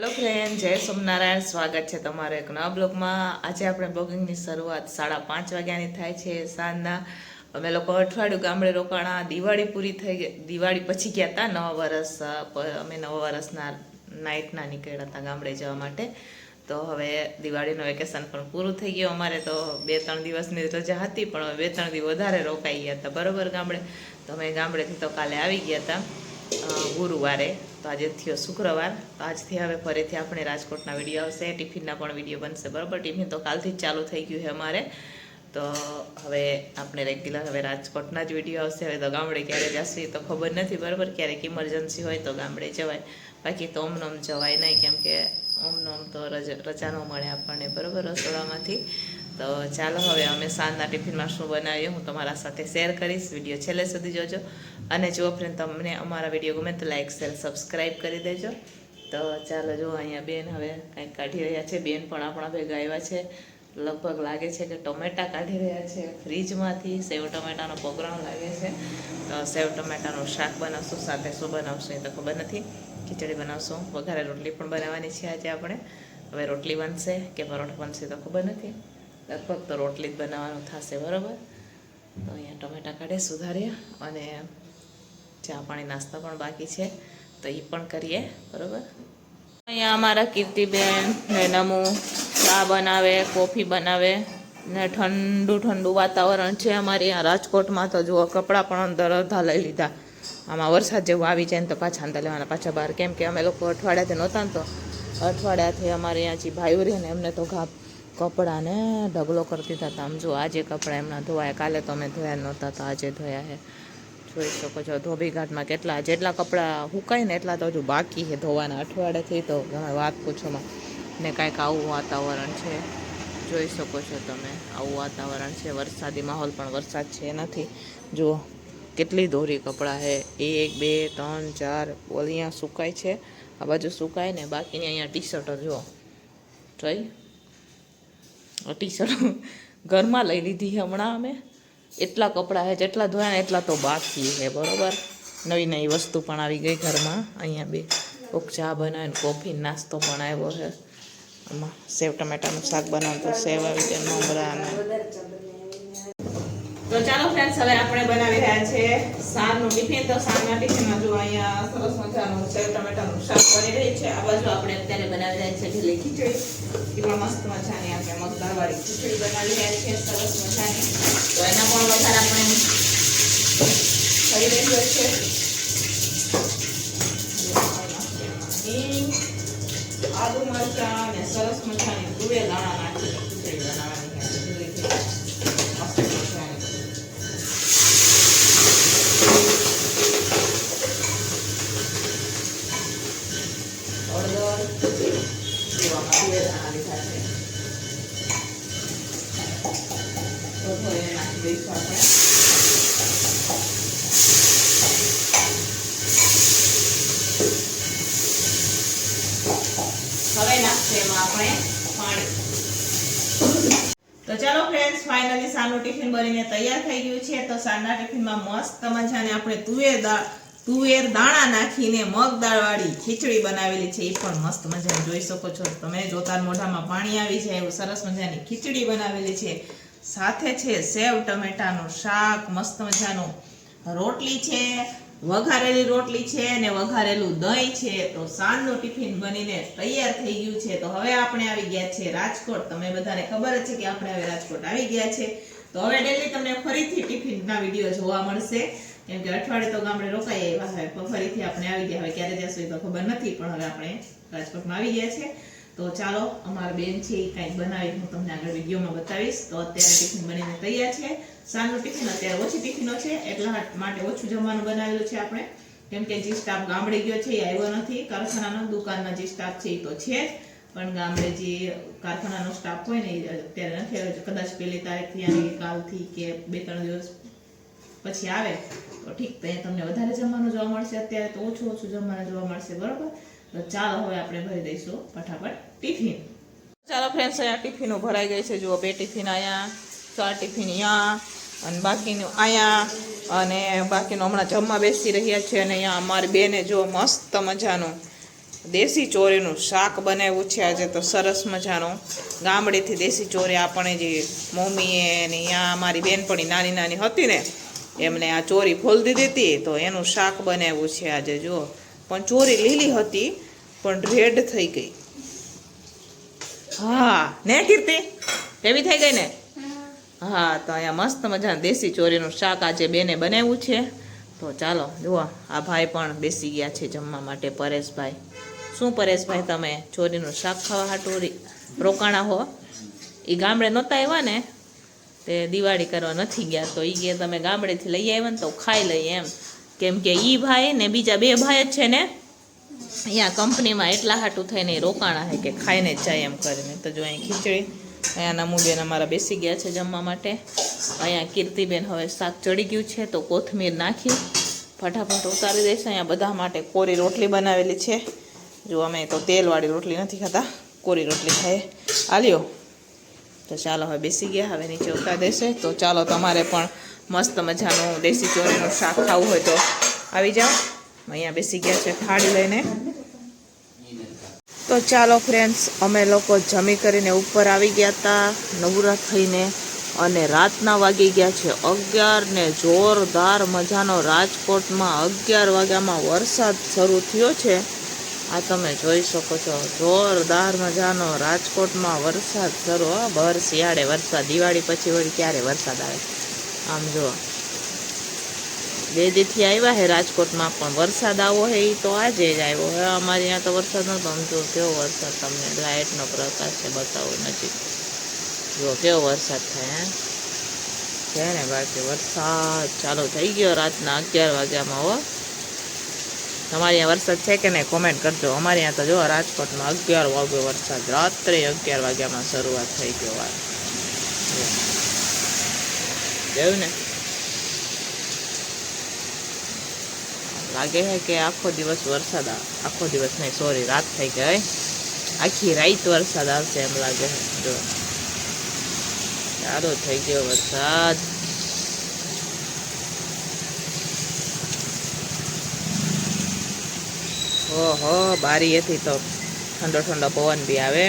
Hello friend, જય સોમનારાયણ. સ્વાગત છે તમારા એક નવા બ્લોગમાં. આજે આપણે બ્લોગિંગની શરૂઆત 5:30 વાગ્યાની થાય છે સાંજના. અમે લોકો અઠવાડિયું ગામડે રોકાણા. દિવાળી પૂરી થઈ ગઈ, દિવાળી પછી ગયા હતા. નવા વરસ અમે નવા વરસના નાઇટના નીકળ્યા હતા ગામડે જવા માટે. તો હવે દિવાળીનું વેકેશન પણ પૂરું થઈ ગયું. અમારે તો 2-3 દિવસની રજા હતી, પણ 2-3 દિવસ વધારે રોકાઈ ગયા હતા બરાબર ગામડે. તો અમે ગામડેથી તો કાલે આવી ગયા હતા ગુરુવારે. તો આજે થયો શુક્રવાર. તો આજથી હવે ફરીથી આપણે રાજકોટના વિડીયો આવશે, ટિફિનના પણ વિડીયો બનશે બરાબર. ટિફિન તો કાલથી જ ચાલુ થઈ ગયું છે અમારે. તો હવે આપણે રેગ્યુલર હવે રાજકોટના જ વિડીયો આવશે. હવે તો ગામડે ક્યારે જશે તો ખબર નથી બરાબર. ક્યારેક ઇમરજન્સી હોય તો ગામડે જવાય, બાકી તો ઓમનોમ જવાય નહીં, કેમ કે ઓમનોમ તો રજા ન મળે આપણને બરાબર રસોડામાંથી. તો ચાલો હવે અમે સાંજના ટિફિનમાં શું બનાવીએ હું તમારા સાથે શેર કરીશ. વિડીયો છેલ્લે સુધી જોજો. અને જો ફ્રેન્ડ તમને અમારા વિડીયો ગમે તો લાઇક શેર સબસ્ક્રાઈબ કરી દેજો. તો ચાલો જો અહીંયા બેન હવે કંઈક કાઢી રહ્યા છે. બેન પણ આપણા ભેગા આવ્યા છે. લગભગ લાગે છે કે ટમેટાં કાઢી રહ્યા છે ફ્રીજમાંથી. સેવ ટમેટાનો પ્રોગ્રામ લાગે છે. તો સેવ ટમેટાનું શાક બનાવશું. સાથે શું બનાવશું એ તો ખબર નથી. ખીચડી બનાવશું. વઘારે રોટલી પણ બનાવવાની છે આજે આપણે. હવે રોટલી બનશે કે પરોઠા બનશે તો ખબર નથી. લગભગ તો રોટલી જ બનાવવાનું થશે બરાબર. તો અહીંયા ટમેટાં કાઢે સુધારીએ, અને ચા પાણી નાસ્તા પણ બાકી છે તો એ પણ કરીએ બરાબર. અહીંયા અમારા કીર્તિબેન ને નમુ ચા બનાવે, કોફી બનાવે ને ઠંડુ ઠંડુ વાતાવરણ છે અમારે અહીંયા રાજકોટમાં. તો જુઓ કપડાં પણ અંદર અડધા લઈ લીધા. આમાં વરસાદ જેવું આવી જાય ને તો પાછા અંદર લેવાના, પાછા બહાર, કેમ કે અમે લોકો અઠવાડિયાથી નહોતા ને, તો અઠવાડિયાથી અમારે અહીંયા જે ભાઈઓ રહે ને એમને તો કપડાને ઢગલો કરી દીધા હતા. આમ જો આજે કપડાં એમના ધોવાયા. કાલે તો અમે ધોયા નહોતા, તો આજે ધોયા છે. જોઈ શકો છો ધોબી ઘાટમાં કેટલા જેટલા કપડાં સુકાય ને એટલા તો હજુ બાકી છે ધોવાના. અઠવાડિયેથી તો તમે વાત પૂછોમાં. ને કાંઈક આવું વાતાવરણ છે, જોઈ શકો છો તમે. આવું વાતાવરણ છે, વરસાદી માહોલ, પણ વરસાદ છે નથી. જુઓ કેટલી દોરી કપડાં છે. 1 2 3 4 અહીંયા સુકાય છે, આ બાજુ સુકાય ને બાકીની અહીંયા ટી શર્ટો જુઓ. જોઈ ટી શર્ટ ઘરમાં લઈ લીધી હમણાં અમે. એટલા કપડાં છે, જેટલા ધોયા ને એટલા તો બાકી છે બરાબર. નવી નવી વસ્તુ પણ આવી ગઈ ઘરમાં. અહીંયા બે કોક ચા બનાવીને કોફી નાસ્તો પણ આવ્યો છે. આમાં સેવ ટમેટાનું શાક બનાવતો, સેવ આવી જાય, મમરા અને તો ચાલો ફ્રેન્ડ્સ, હવે આપણે બનાવી રહ્યા છે સાંજનું ટિફિન. તો સાંજના ટિફિનમાં જો અહીંયા સરસ મજાનું સેવ ટમેટાનું શાક બની રહી છે. આ બાજુ આપણે અત્યારે બનાવી રહ્યા છે ઢીલી ખીચડી. એ પણ મસ્ત મજાની આપણે મગદાળવાળી ખીચડી બનાવી રહ્યા છીએ સરસ મજાની. તો એના પણ વઘાર આપણે થઈ રહ્યો છે. આદુ મરચાં અને સરસ મજાની તુવેર દાણા નાખીને ખીચડી બનાવવાની છે. હવે નાખશે એમાં આપણે પાણી. તો ચાલો ફ્રેન્ડ્સ, ફાઇનલી સાંજનું ટિફિન બનીને તૈયાર થઈ ગયું છે. તો સાંજના ટિફિનમાં મસ્ત મજાને આપણે તુવેર દાણા નાખીને મગ દાળવાળી ખીચડી બનાવેલી છે. એ પણ મસ્ત મજાની જોઈ શકો છો તમે. જોતા મોઢામાં પાણી આવી જાય એવું સરસ મજાની ખીચડી બનાવેલી છે. સાથે છે સેવ ટમેટાનું શાક, મસ્ત મજાનું રોટલી છે, વઘારેલી રોટલી છે અને વઘારેલું દહીં છે. તો સાંજનું ટિફિન બનીને તૈયાર થઈ ગયું છે. તો હવે આપણે આવી ગયા છે રાજકોટ. તમે બધાને ખબર જ છે કે આપણે હવે રાજકોટ આવી ગયા છે. તો હવે ડેલી તમને ફરીથી ટિફિનના વિડીયો જોવા મળશે, કેમ કે અઠવાડિયે તો ગામડે રોકાઈ આવ્યા હોય, તો ફરીથી આપણે આવી ગયા. હવે ક્યારે જશું એ તો ખબર નથી, પણ હવે આપણે રાજકોટમાં આવી ગયા છે. તો ચાલો, અમારા બેન છે એ કંઈક બનાવી હું તમને આગળ વિડીયોમાં બતાવીશ. તો અત્યારે ટિફિન બનીને તૈયાર છે. સાંજનું ટિફિન અત્યારે ઓછી ટિફિનો છે, એટલા માટે ઓછું જમવાનું બનાવેલું છે આપણે, કેમ કે જે સ્ટાફ ગામડે ગયો છે એ આવ્યો નથી. કારખાનાનો દુકાનના જે સ્ટાફ છે એ તો છે જ, પણ ગામડે જે કારખાનાનો સ્ટાફ હોય ને એ અત્યારે નથી આવ્યો. કદાચ 1 તારીખથી યાની કાલથી કે 2-3 દિવસ પછી આવે તો ઠીક, તો અહીંયા તમને વધારે જમવાનું જોવા મળશે. અત્યારે તો ઓછું જમવાનું જોવા મળશે બરોબર. તો ચાલો હવે આપણે ભરી દઈશું ફટાફટ ટિફિન. ચાલો ફ્રેન્ડ્સ, અહીંયા ટિફિનો ભરાઈ ગઈ છે. જુઓ 2 ટિફિન અહીંયા, 4 ટિફિન અહીંયા, અને બાકીનું અહીંયા, અને બાકીનું હમણાં જમવા બેસી રહ્યા છે. અને અહીંયા અમારી બેને જો મસ્ત મજાનું દેશી ચોરીનું શાક બનાવ્યું છે આજે તો સરસ મજાનું. ગામડેથી દેશી ચોરી આપણે જે મમ્મીએ ને અહીંયા અમારી બેનપણી નાની નાની હતી ને એમને આ ચોરી ફોલ દીધી હતી તો એનું શાક બનાવ્યું છે આજે. જુઓ, પણ ચોરી લીલી હતી પણ રેડ થઈ ગઈ. હા ને કીર્તિ એવી થઈ ગઈ ને. હા, તો અહીંયા મસ્ત મજાનું દેશી ચોરીનું શાક આજે બેને બનાવ્યું છે. તો ચાલો જુઓ, આ ભાઈ પણ બેસી ગયા છે જમવા માટે. પરેશભાઈ, શું પરેશભાઈ તમે ચોરીનું શાક ખાવા હાટું રોકાણા હો? એ ગામડે નહોતા આવ્યા ને તે દિવાળી કરવા નથી ગયા તો એ કે તમે ગામડેથી લઈ આવ્યા ને તો ખાઈ લઈએ એમ. કેમ કે એ ભાઈ ને બીજા 2 ભાઈ જ છે ને અહીંયા કંપનીમાં એટલા હાટું થઈને રોકાણા છે કે ખાઈને જ જાય એમ કરીને. તો જો અહીં ખીચડી, અહીંયા નમુબેન અમારા બેસી ગયા છે જમવા માટે. અહીંયા કીર્તિબેન હવે શાક ચડી ગયું છે તો કોથમીર નાખી ફટાફટ ઉતારી દઈશ. અહીંયા બધા માટે કોરી રોટલી બનાવેલી છે. જો અમે તો તેલવાળી રોટલી નથી ખાતા, કોરી રોટલી ખાઈએ. આલ્યો તો ચાલો હવે બેસી ગયા, હવે નીચે ઉતારી દેશે. તો ચાલો તમારે પણ મસ્ત મજાનું દેશી ચોરીનું શાક ખાવું હોય તો આવી જાઓ. અહીંયા બેસી ગયા છે થાળી લઈને. તો ચાલો ફ્રેન્ડ્સ, અમે લોકો જમી કરીને ઉપર આવી ગયા હતા નવરા થઈને અને રાતના વાગી ગયા છે 11 ને જોરદાર મજાનો રાજકોટમાં 11 વાગ્યામાં વરસાદ શરૂ થયો છે. આ તમે જોઈ શકો છો, જોરદાર મજાનો રાજકોટમાં વરસાદ શરૂ. ભર શિયાળે વરસાદ, દિવાળી પછી વળી ક્યારે વરસાદ આવે. આમ જો 2 દીથી આવ્યા હે રાજકોટમાં પણ વરસાદ આવો હે એ તો આજે જ આવ્યો હે. અમારે ત્યાં તો વરસાદ નહોતો. આમ જો કેવો વરસાદ, તમને લાઇટનો પ્રકાશ છે બતાવો નજીક. જો કેવો વરસાદ થાય છે ને. બાકી વરસાદ ચાલુ થઈ ગયો રાતના 11 વાગ્યામાં. હો, તમારે અહીંયા વરસાદ છે કે નહીં કોમેન્ટ કરજો. અમારે ત્યાં તો જો રાજકોટમાં 11 વાગ્યો વરસાદ, રાત્રે 11 વાગ્યામાં શરૂઆત થઈ ગયો. વાર જોયું ને, લાગે છે કે આખો દિવસ વરસાદ, આખો દિવસ નહીં સોરી રાત થઈ ગઈ, આખી રાત વરસાદ આવશે એમ લાગે છે. જો ચાલુ થઈ ગયો વરસાદ. ઓહો, બારીએથી તો ઠંડો ઠંડો પવન બી આવે.